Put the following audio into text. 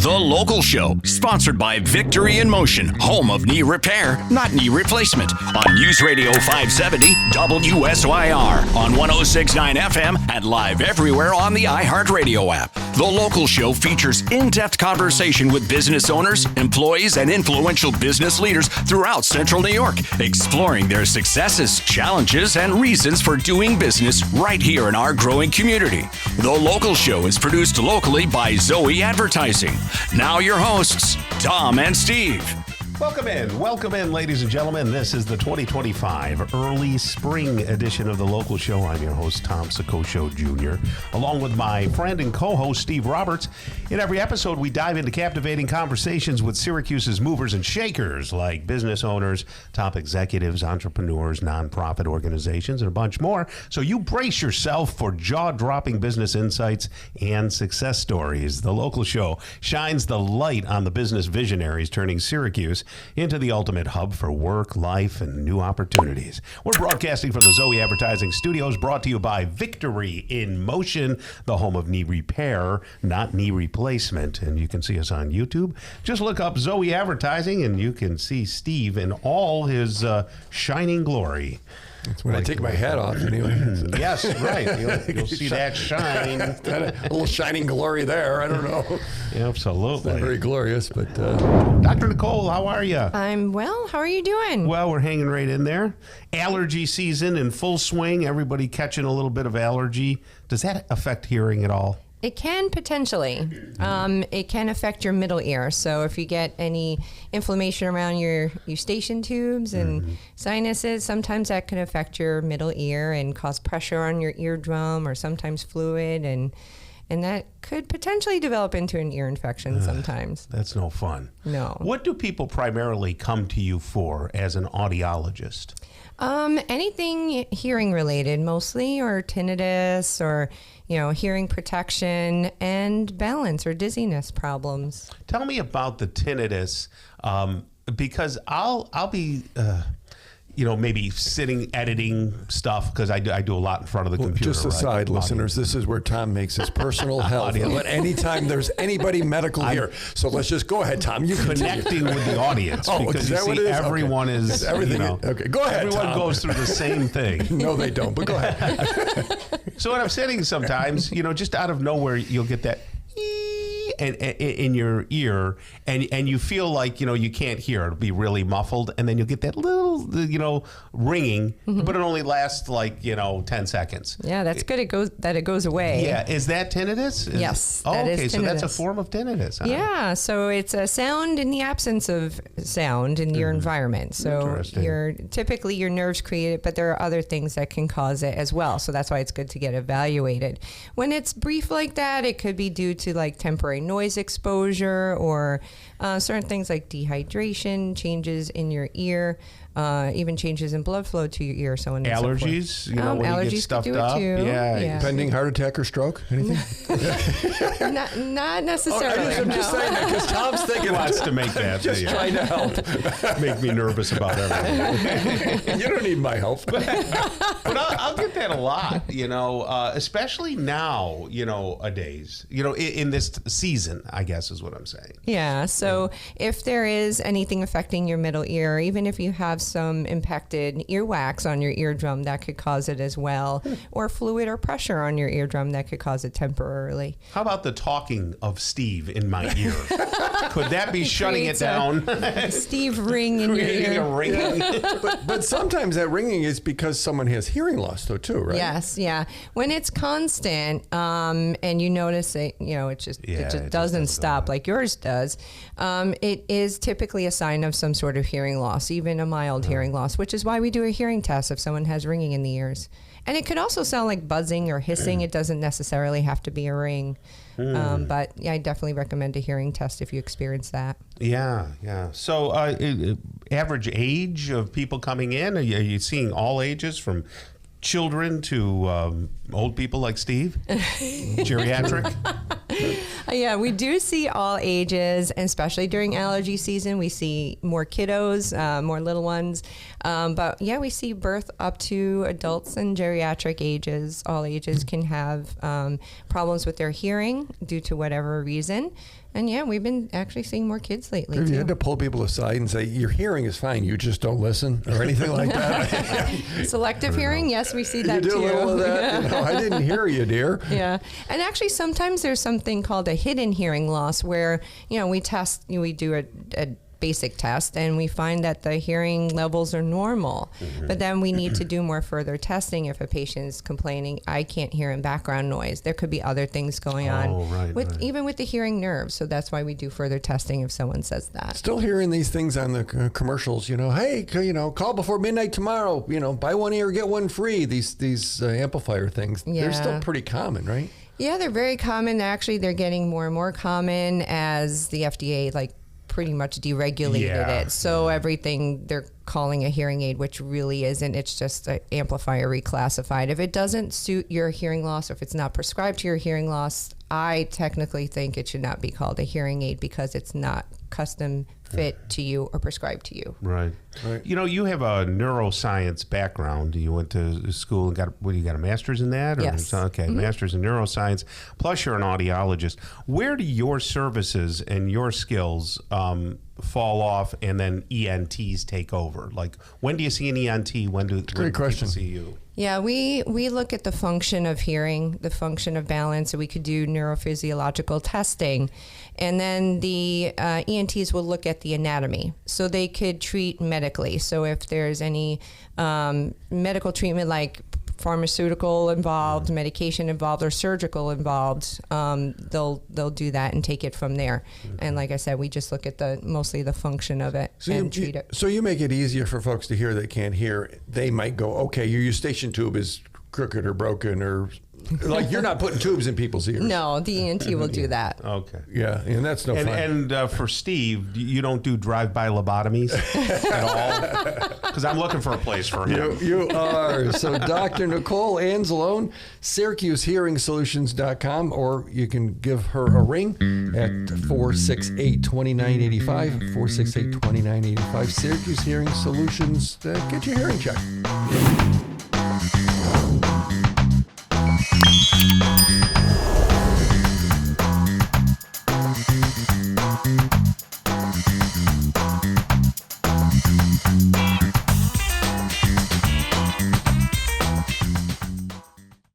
The Local Show, sponsored by Victory in Motion, home of knee repair, not knee replacement, on News Radio 570 WSYR, on 106.9 FM, and live everywhere on the iHeartRadio app. The Local Show features in-depth conversation with business owners, employees, and influential business leaders throughout Central New York, exploring their successes, challenges, and reasons for doing business right here in our growing community. The Local Show is produced locally by Zoe Advertising. Now your hosts, Tom and Steve. Welcome in, ladies and gentlemen. This is the 2025 early spring edition of The Local Show. I'm your host, Tom Soccocio Jr., along with my friend and co-host, Steve Roberts. In every episode, we dive into captivating conversations with Syracuse's movers and shakers, like business owners, top executives, entrepreneurs, nonprofit organizations, and a bunch more. So you brace yourself for jaw-dropping business insights and success stories. The Local Show shines the light on the business visionaries, turning Syracuse into the ultimate hub for work, life, and new opportunities. We're broadcasting from the Zoe Advertising Studios, brought to you by Victory in Motion, the home of knee repair, not knee replacement. And you can see us on YouTube. Just look up Zoe Advertising, and you can see Steve in all his shining glory. That's when I take my hat off, anyway. Yes, right. You'll see that shine. A little shining glory there. I don't know. Absolutely. It's not very glorious, but... Dr. Nicole, how are you? I'm well. How are you doing? Well, we're hanging right in there. Allergy season in full swing. Everybody catching a little bit of allergy. Does that affect hearing at all? It can potentially. It can affect your middle ear. So if you get any inflammation around your eustachian tubes and sinuses, sometimes that can affect your middle ear and cause pressure on your eardrum, or sometimes fluid, and that could potentially develop into an ear infection sometimes. That's no fun. No. What do people primarily come to you for as an audiologist? Anything hearing related mostly, or tinnitus, or hearing protection, and balance or dizziness problems. Tell me about the tinnitus, because I'll be maybe sitting editing stuff, because I do a lot in front of the computer. Just aside, listeners, this is where Tom makes his personal health. But anytime there's anybody medical here, so let's just go ahead, Tom. You connecting with the audience, because you see, everyone is everything. Okay, go ahead. Everyone Tom goes through the same thing. No, they don't. But go ahead. So when I'm sitting, sometimes just out of nowhere, you'll get that in your ear, and you feel like you can't hear. It'll be really muffled, and then you'll get that little ringing, but it only lasts like 10 seconds. Yeah, that's good. It goes away. Yeah, is that tinnitus? Yes. Oh, that okay, is so that's a tinnitus. form of tinnitus. Huh? Yeah, so it's a sound in the absence of sound in your environment. So typically your nerves create it, but there are other things that can cause it as well. So that's why it's good to get evaluated. When it's brief like that, it could be due to like temporary noise exposure, or certain things like dehydration, changes in your ear, even changes in blood flow to your ear. So on allergies, when allergies you get stuffed could do up. it too. Yeah. Pending heart attack or stroke? Anything? not necessarily. I'm just saying that because Tom's thinking Wants to make that. just trying to help. Make me nervous about everything. You don't need my help. But I'll get that a lot, especially nowadays, in this season, I guess is what I'm saying. Yeah. So if there is anything affecting your middle ear, even if you have some impacted earwax on your eardrum, that could cause it as well, or fluid or pressure on your eardrum that could cause it temporarily. How about the talking of Steve in my ear? Could that be shutting it down? Steve ring in your ear. A ringing. But sometimes that ringing is because someone has hearing loss, though, too, right? Yes, yeah. When it's constant, and you notice it, it just doesn't stop like yours does. It is typically a sign of some sort of hearing loss, even a mild hearing loss, which is why we do a hearing test if someone has ringing in the ears. And it could also sound like buzzing or hissing. It doesn't necessarily have to be a ring. But yeah, I definitely recommend a hearing test if you experience that. Yeah. So average age of people coming in, are you seeing all ages from children to old people like Steve? Geriatric? Yeah, we do see all ages, and especially during allergy season, we see more kiddos, more little ones. But yeah, we see birth up to adults and geriatric ages. All ages can have problems with their hearing due to whatever reason. And yeah, we've been actually seeing more kids lately. Have too. you had to pull people aside and say, your hearing is fine, you just don't listen, or anything like that? Selective hearing, yes, we see that you do too. a little of that? I didn't hear you, dear. Yeah, and actually sometimes there's something called a hidden hearing loss where, we do a basic test and we find that the hearing levels are normal. Mm-hmm. But then we need to do more further testing if a patient is complaining, I can't hear in background noise. There could be other things going on even with the hearing nerves. So that's why we do further testing if someone says that. Still hearing these things on the commercials, hey, call before midnight tomorrow, buy one ear, get one free. These amplifier things, they're still pretty common, right? Yeah, they're very common. Actually, they're getting more and more common as the FDA pretty much deregulated it. So everything they're calling a hearing aid, which really isn't. It's just an amplifier reclassified. If it doesn't suit your hearing loss, or if it's not prescribed to your hearing loss, I technically think it should not be called a hearing aid because it's not custom fit to you or prescribed to you. Right. You have a neuroscience background. You went to school and got a master's in that? Yes. Okay, master's in neuroscience. Plus, you're an audiologist. Where do your services and your skills fall off, and then ENTs take over? Like, when do you see an ENT? When do people see you? Yeah, we look at the function of hearing, the function of balance, so we could do neurophysiological testing. And then the ENTs will look at the anatomy, so they could treat medically. So if there's any medical treatment like pharmaceutical involved, medication involved, or surgical involved, they'll do that and take it from there. And like I said, we just look at mostly the function of it and treat it. So you make it easier for folks to hear that can't hear. They might go, okay, your eustachian tube is crooked or broken, or like you're not putting tubes in people's ears. No, the ENT will do that. Okay. Yeah, and that's no fun. And for Steve, you don't do drive-by lobotomies at all? Because I'm looking for a place for him. You are. So Dr. Nicole Anzalone, SyracuseHearingSolutions.com, or you can give her a ring at 468-2985, 468-2985. Syracuse Hearing Solutions, get your hearing checked.